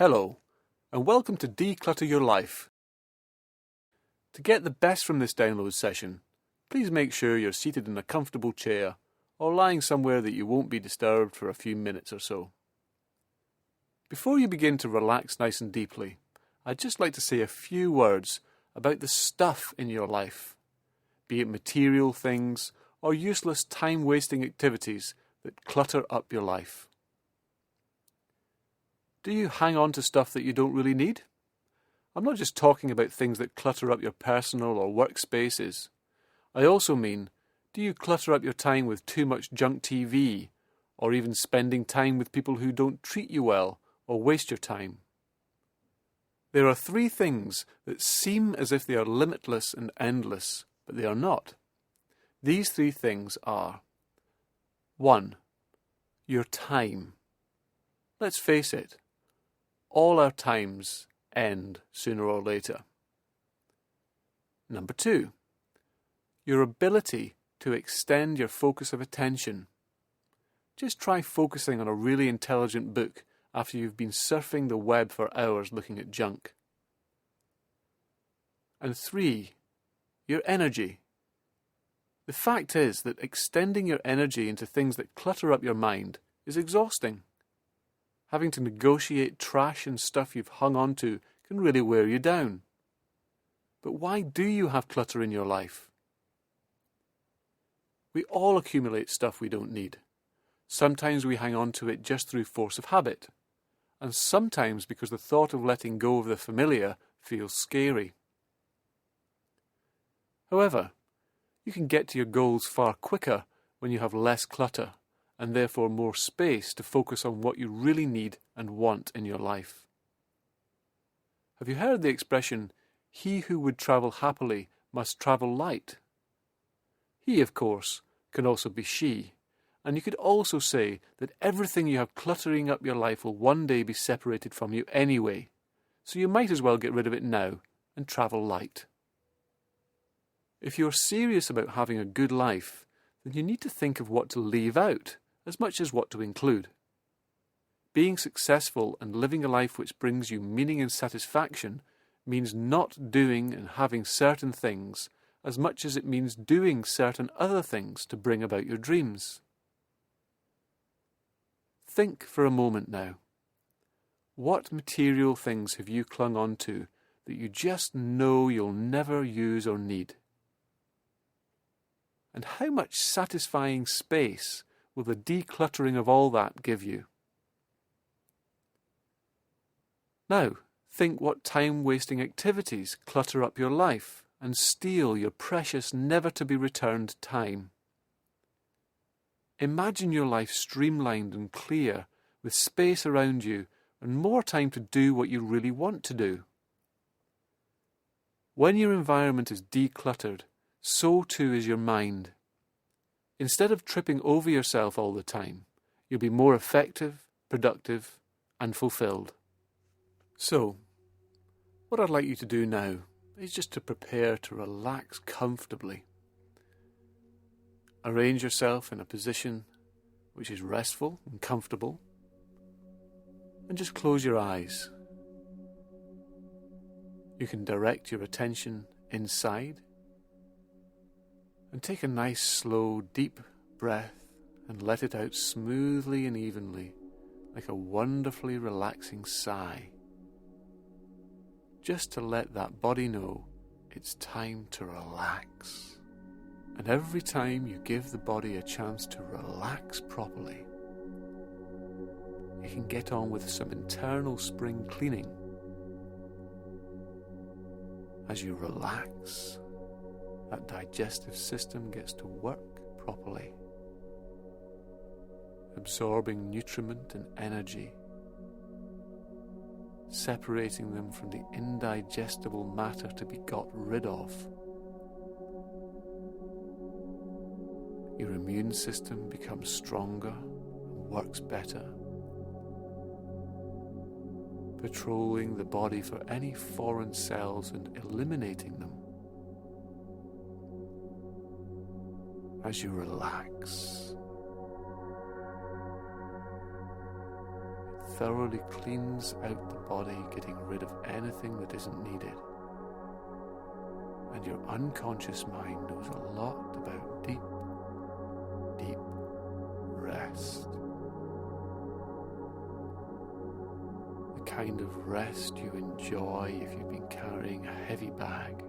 Hello, and welcome to Declutter Your Life. To get the best from this download session, please make sure you're seated in a comfortable chair or lying somewhere that you won't be disturbed for a few minutes or so. Before you begin to relax nice and deeply, I'd just like to say a few words about the stuff in your life, be it material things or useless time-wasting activities that clutter up your life. Do you hang on to stuff that you don't really need? I'm not just talking about things that clutter up your personal or work spaces. I also mean, do you clutter up your time with too much junk TV, or even spending time with people who don't treat you well or waste your time? There are three things that seem as if they are limitless and endless, but they are not. These three things are: 1. Your time. Let's face it, all our times end sooner or later. 2. Your ability to extend your focus of attention. Just try focusing on a really intelligent book after you've been surfing the web for hours looking at junk. And 3. Your energy. The fact is that extending your energy into things that clutter up your mind is exhausting. Having to negotiate trash and stuff you've hung on to can really wear you down. But why do you have clutter in your life? We all accumulate stuff we don't need. Sometimes we hang on to it just through force of habit, and sometimes because the thought of letting go of the familiar feels scary. However, you can get to your goals far quicker when you have less clutter, and therefore more space to focus on what you really need and want in your life. Have you heard the expression, "He who would travel happily must travel light"? He, of course, can also be she, and you could also say that everything you have cluttering up your life will one day be separated from you anyway, so you might as well get rid of it now and travel light. If you're serious about having a good life, then you need to think of what to leave out as much as what to include. Being successful and living a life which brings you meaning and satisfaction means not doing and having certain things as much as it means doing certain other things to bring about your dreams. Think for a moment now. What material things have you clung on to that you just know you'll never use or need? And how much satisfying space will the decluttering of all that give you? Now, think what time-wasting activities clutter up your life and steal your precious, never-to-be-returned time. Imagine your life streamlined and clear, with space around you and more time to do what you really want to do. When your environment is decluttered, so too is your mind. Instead of tripping over yourself all the time, you'll be more effective, productive, and fulfilled. So, what I'd like you to do now is just to prepare to relax comfortably. Arrange yourself in a position which is restful and comfortable, and just close your eyes. You can direct your attention inside, and take a nice, slow, deep breath and let it out smoothly and evenly, like a wonderfully relaxing sigh. Just to let that body know it's time to relax. And every time you give the body a chance to relax properly, it can get on with some internal spring cleaning. As you relax, that digestive system gets to work properly, absorbing nutriment and energy, separating them from the indigestible matter to be got rid of. Your immune system becomes stronger and works better, patrolling the body for any foreign cells and eliminating them. As you relax, thoroughly cleans out the body, getting rid of anything that isn't needed. And your unconscious mind knows a lot about deep, deep rest. The kind of rest you enjoy if you've been carrying a heavy bag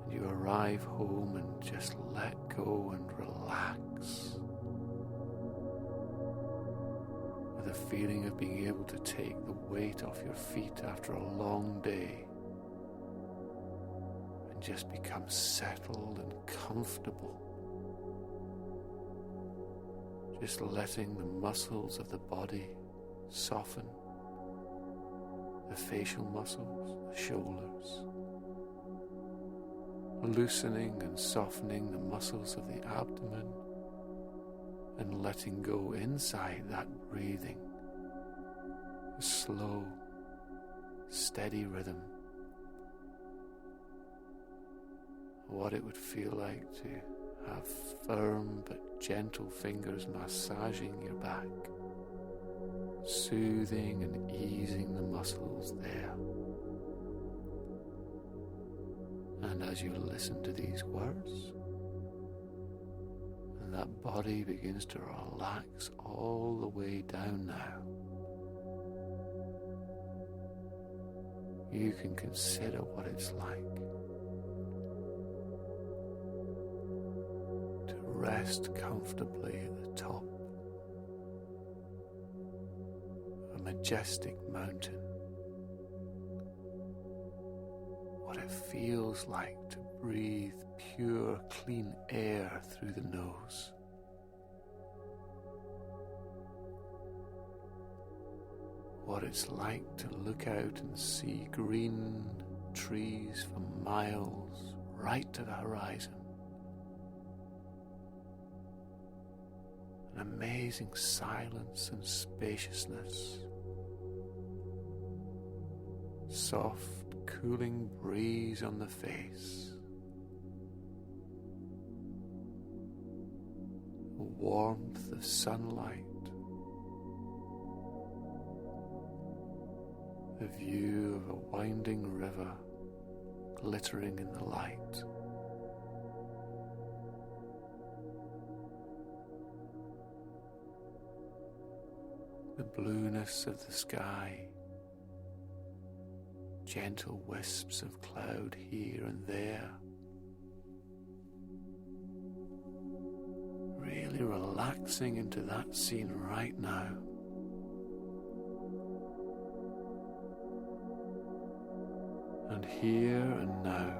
and you arrive home and just let go and relax, with a feeling of being able to take the weight off your feet after a long day and just become settled and comfortable. Just letting the muscles of the body soften, the facial muscles, the shoulders, loosening and softening the muscles of the abdomen, and letting go inside that breathing, a slow, steady rhythm. What it would feel like to have firm but gentle fingers massaging your back, soothing and easing the muscles there. And as you listen to these words, and that body begins to relax all the way down now, you can consider what it's like to rest comfortably at the top of a majestic mountain. What it feels like to breathe pure, clean air through the nose. What it's like to look out and see green trees for miles right to the horizon. An amazing silence and spaciousness. Soft, cooling breeze on the face. The warmth of sunlight. The view of a winding river glittering in the light. The blueness of the sky. Gentle wisps of cloud here and there. Really relaxing into that scene right now. And here and now,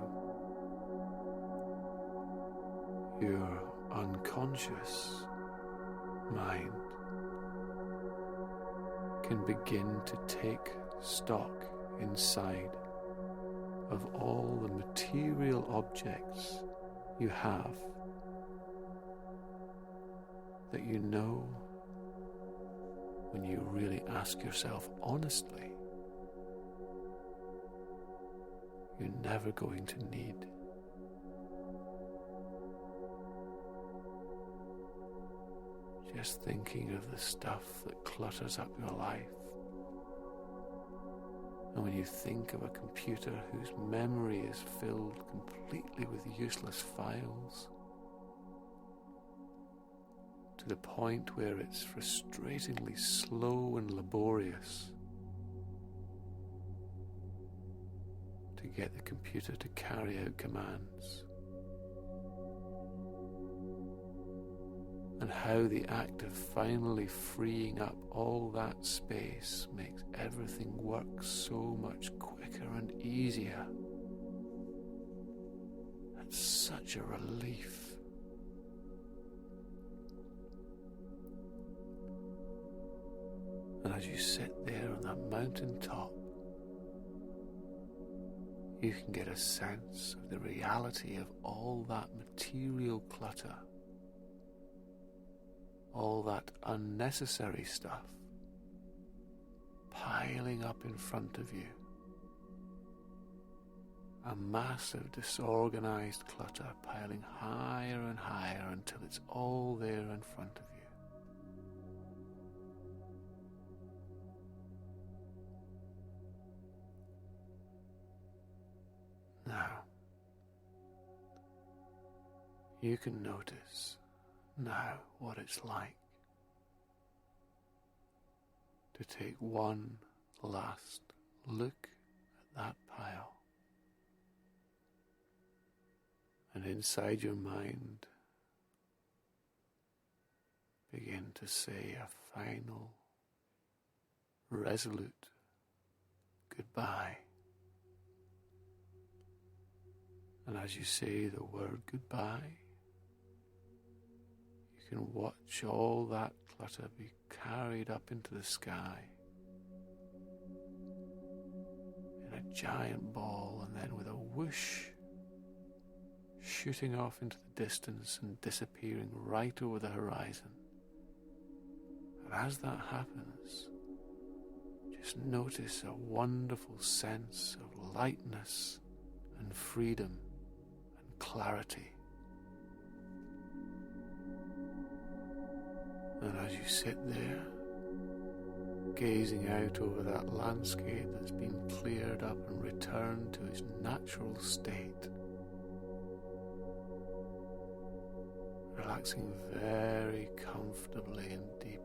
your unconscious mind can begin to take stock inside of all the material objects you have that you know, when you really ask yourself honestly, you're never going to need. Just thinking of the stuff that clutters up your life. And when you think of a computer whose memory is filled completely with useless files, to the point where it's frustratingly slow and laborious to get the computer to carry out commands, and how the act of finally freeing up all that space makes everything work so much quicker and easier. That's such a relief. And as you sit there on that mountain top, you can get a sense of the reality of all that material clutter, all that unnecessary stuff piling up in front of you. A massive disorganized clutter piling higher and higher until it's all there in front of you. you can notice now what it's like to take one last look at that pile, and inside your mind begin to say a final, resolute goodbye. And as you say the word goodbye, you can watch all that clutter be carried up into the sky in a giant ball, and then with a whoosh, shooting off into the distance and disappearing right over the horizon. And as that happens, just notice a wonderful sense of lightness and freedom and clarity. And as you sit there, gazing out over that landscape that's been cleared up and returned to its natural state, relaxing very comfortably and deeply.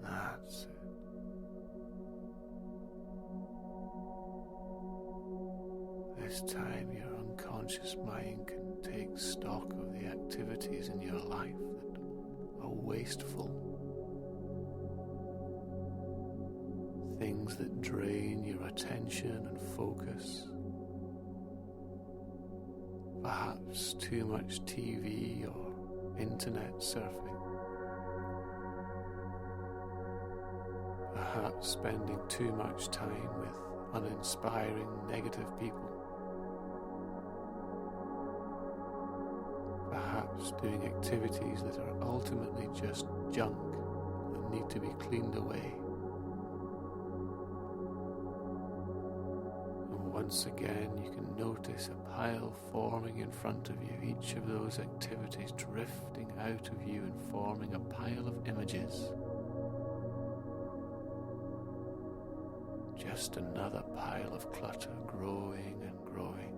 That's it. This time your unconscious mind can take stock of the activities in your life that are wasteful, things that drain your attention and focus, perhaps too much TV or internet surfing, perhaps spending too much time with uninspiring negative people, perhaps doing activities that are ultimately just junk that need to be cleaned away. And once again, you can notice a pile forming in front of you, each of those activities drifting out of you and forming a pile of images. Just another pile of clutter growing and growing.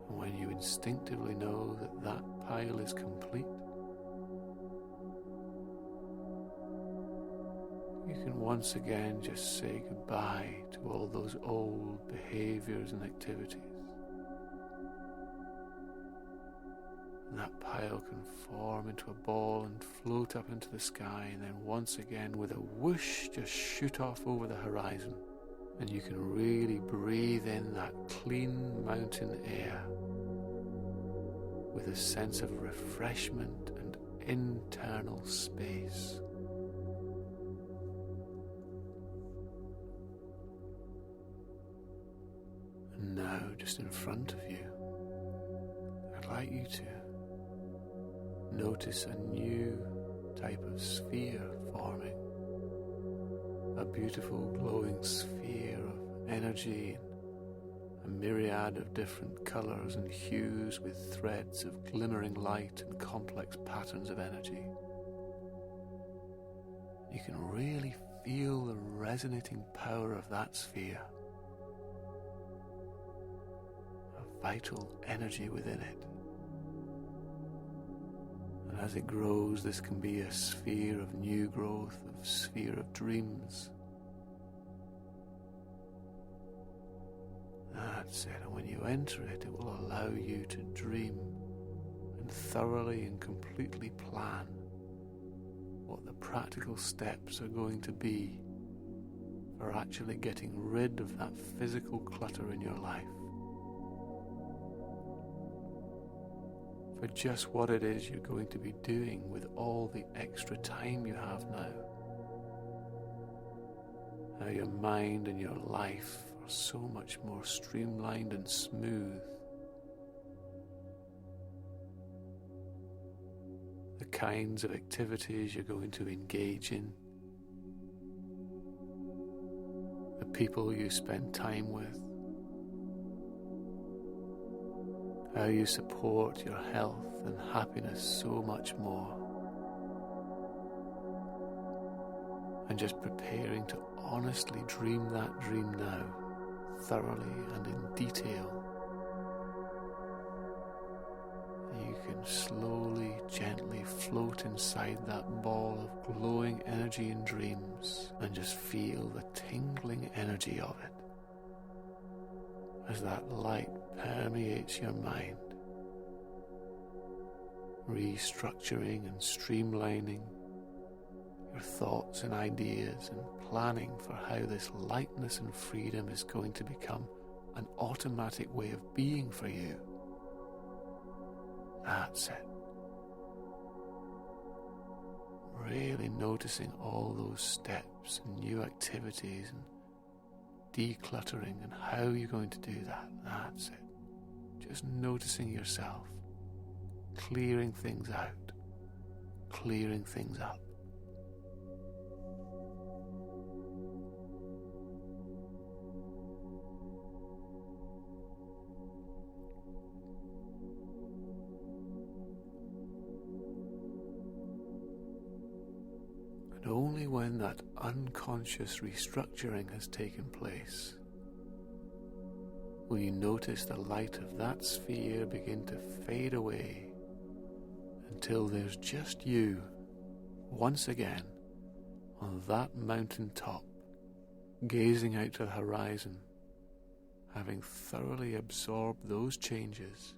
And when you instinctively know that that pile is complete, you can once again just say goodbye to all those old behaviors and activities. And that pile can form into a ball and float up into the sky, and then once again with a whoosh just shoot off over the horizon. And you can really breathe in that clean mountain air with a sense of refreshment and internal space. And now, just in front of you, I'd like you to notice a new type of sphere forming, a beautiful glowing sphere of energy, a myriad of different colors and hues with threads of glimmering light and complex patterns of energy. You can really feel the resonating power of that sphere, a vital energy within it. And as it grows, this can be a sphere of new growth, a sphere of dreams. That's it. And when you enter it, it will allow you to dream and thoroughly and completely plan what the practical steps are going to be for actually getting rid of that physical clutter in your life. For just what it is you're going to be doing with all the extra time you have now. How your mind and your life are so much more streamlined and smooth. The kinds of activities you're going to engage in. The people you spend time with. How you support your health and happiness so much more. and just preparing to honestly dream that dream now, thoroughly and in detail. You can slowly, gently float inside that ball of glowing energy and dreams and just feel the tingling energy of it as that light permeates your mind, restructuring and streamlining your thoughts and ideas and planning for how this lightness and freedom is going to become an automatic way of being for you. That's it. Really noticing all those steps and new activities and decluttering and how you're going to do that. That's it. Just noticing yourself, clearing things out, clearing things up. And only when that unconscious restructuring has taken place will you notice the light of that sphere begin to fade away until there's just you, once again, on that mountain top, gazing out to the horizon, having thoroughly absorbed those changes.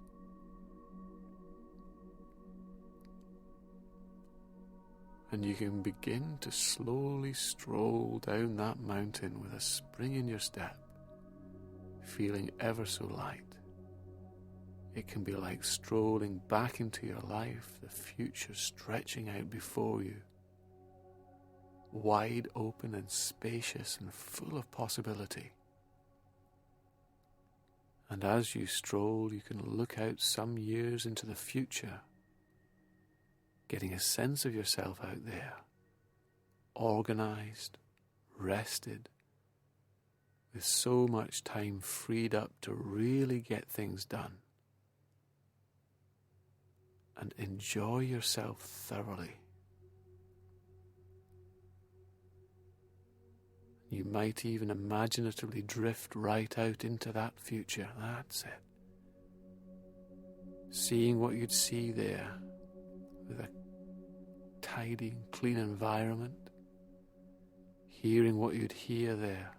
And you can begin to slowly stroll down that mountain with a spring in your step, feeling ever so light. It can be like strolling back into your life, the future stretching out before you, wide open and spacious and full of possibility. And as you stroll, you can look out some years into the future, getting a sense of yourself out there, organized, rested, with so much time freed up to really get things done. And enjoy yourself thoroughly. You might even imaginatively drift right out into that future. That's it. Seeing what you'd see there, with a tidy and clean environment, hearing what you'd hear there,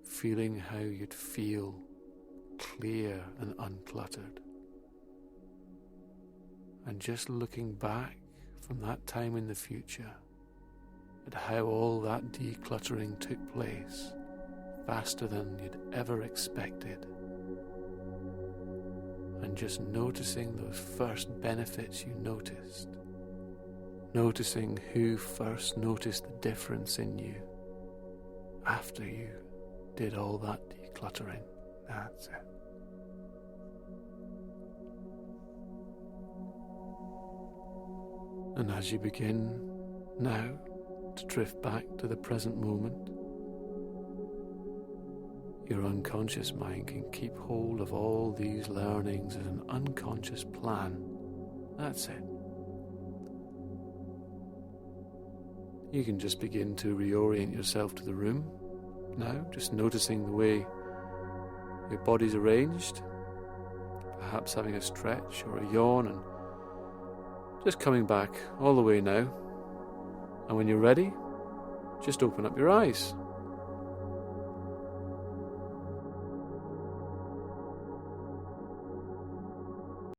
feeling how you'd feel clear and uncluttered, and just looking back from that time in the future at how all that decluttering took place faster than you'd ever expected. And just noticing those first benefits you noticed. Noticing who first noticed the difference in you after you did all that decluttering. That's it. And as you begin now to drift back to the present moment, your unconscious mind can keep hold of all these learnings as an unconscious plan. That's it. You can just begin to reorient yourself to the room now, just noticing the way your body's arranged, perhaps having a stretch or a yawn, and just coming back all the way now. And when you're ready, just open up your eyes.